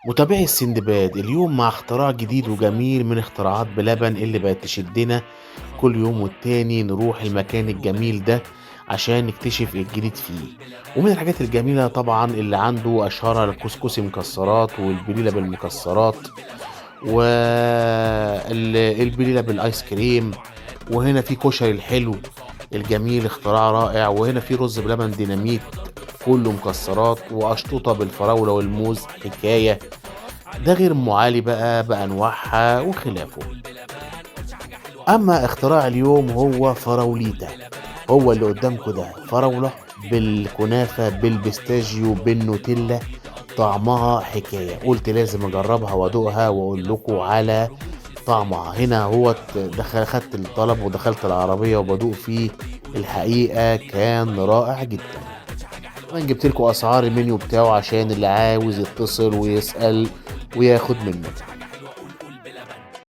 متابعي السندباد اليوم مع اختراع جديد وجميل من اختراعات بلبن اللي بقت تشدنا كل يوم والتاني نروح المكان الجميل ده عشان نكتشف الجديد فيه. ومن الحاجات الجميلة طبعا اللي عنده أشهرها الكسكسي مكسرات والبليلة بالمكسرات والبليلة بالآيس كريم. وهنا في كشري الحلو الجميل اختراع رائع، وهنا في رز بلبن ديناميت كله مكسرات، وأشطوطة بالفراولة والموز حكاية. ده غير أم علي بقى بأنواعها وخلافه. أما اختراع اليوم هو فراوليتا، هو اللي قدامكم ده فراولة بالكنافة بالبيستاشيو بالنوتيلا، طعمها حكاية. قلت لازم أجربها وأدوقها وأقول لكم على طعمها. هنا هو خدت الطلب ودخلت العربية وبدوق فيه، الحقيقة كان رائع جدا. كمان جبت لكم أسعار المنيو بتاعه عشان اللي عاوز يتصل ويسأل وياخد منه.